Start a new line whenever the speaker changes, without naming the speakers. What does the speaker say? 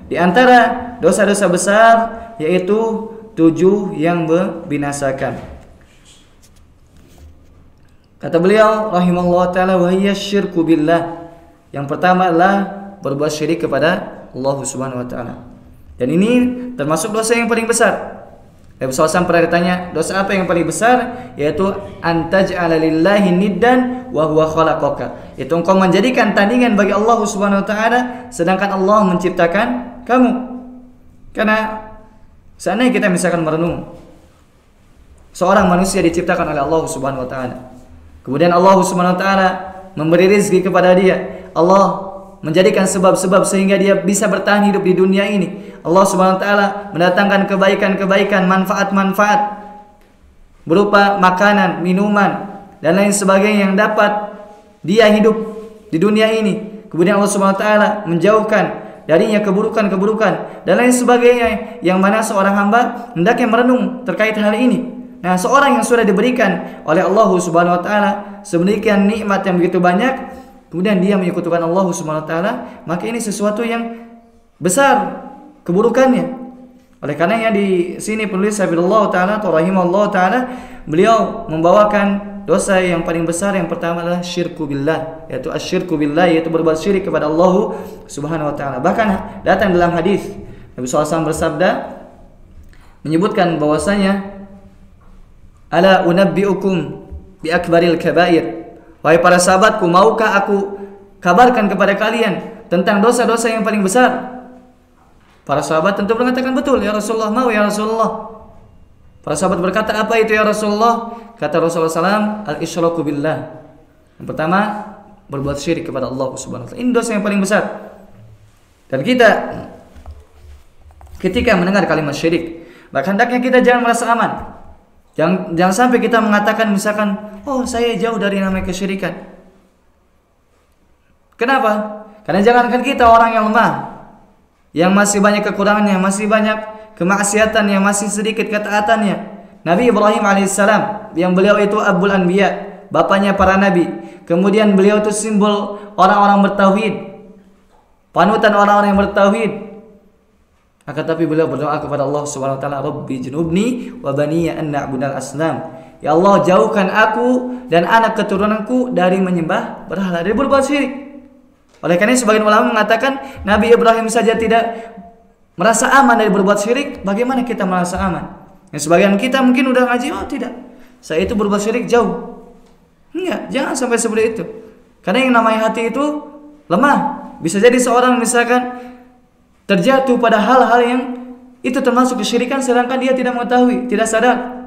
Di antara dosa-dosa besar yaitu 7 yang membinasakan. Kata beliau rahimahullah taala, wa hiya syirku billah. Yang pertama adalah berbuat syirik kepada Allah Subhanahu wa taala. Dan ini termasuk dosa yang paling besar. Nabi SAW pernah ditanya, dosa apa yang paling besar? Yaitu antaj'ala lillahi niddan wa huwa khalaqaka. Itu engkau menjadikan tandingan bagi Allah Subhanahu wa taala sedangkan Allah menciptakan kamu. Karena seandainya kita misalkan merenung, seorang manusia diciptakan oleh Allah Subhanahu wa taala. Kemudian Allah Subhanahu wa taala memberi rezeki kepada dia. Allah menjadikan sebab-sebab sehingga dia bisa bertahan hidup di dunia ini. Allah Subhanahu wa taala mendatangkan kebaikan-kebaikan, manfaat-manfaat berupa makanan, minuman dan lain sebagainya yang dapat dia hidup di dunia ini. Kemudian Allah Subhanahu wa taala menjauhkan darinya keburukan-keburukan dan lain sebagainya yang mana seorang hamba hendaknya merenung terkait hal ini. Nah, seorang yang sudah diberikan oleh Allah Subhanahu wa taala sedemikian nikmat yang begitu banyak, kemudian dia menyekutukan Allah Subhanahu wa taala, maka ini sesuatu yang besar keburukannya. Oleh karenanya di sini penulis hafizallahu taala atau rahimahullah taala, beliau membawakan dosa yang paling besar yang pertama adalah syirku billah, yaitu asyirku billah, yaitu berbuat syirik kepada Allah Subhanahu wa taala. Bahkan datang dalam hadis Nabi SAW bersabda menyebutkan bahwasanya ala unabbiukum bi akbaril kabair. Wahai para sahabatku, maukah aku kabarkan kepada kalian tentang dosa-dosa yang paling besar? Para sahabat tentu mengatakan betul, ya Rasulullah, mau ya Rasulullah. Para sahabat berkata, apa itu ya Rasulullah? Kata Rasulullah SAW, al-isyraku billah. Yang pertama, berbuat syirik kepada Allah Subhanahu wa taala. Ini dosa yang paling besar. Dan kita ketika mendengar kalimat syirik, maka hendaknya kita jangan merasa aman. Jangan sampai kita mengatakan misalkan, oh saya jauh dari namanya kesyirikan. Kenapa? Karena jangankan kita orang yang lemah, yang masih banyak kekurangannya, masih banyak kemaksiatan, yang masih sedikit ketaatannya. Nabi Ibrahim alaihissalam, yang beliau itu Abul Anbiya, bapaknya para nabi. Kemudian beliau itu simbol orang-orang bertauhid, panutan orang-orang yang bertauhid. Akan tapi beliau berdoa kepada Allah Subhanahu wa taala, Rabbi junubni wa baniya an na'budal asnam. Ya Allah, jauhkan aku dan anak keturunanku dari menyembah berhala, dari berbuat syirik. Oleh karena sebagian ulama mengatakan Nabi Ibrahim saja tidak merasa aman dari berbuat syirik, bagaimana kita merasa aman? Yang sebagian kita mungkin udah ngaji, oh tidak, saya itu berbuat syirik jauh. Enggak, jangan sampai seperti itu. Karena yang namanya hati itu lemah. Bisa jadi seorang misalkan terjatuh pada hal-hal yang itu termasuk kesyirikan sedangkan dia tidak mengetahui, tidak sadar.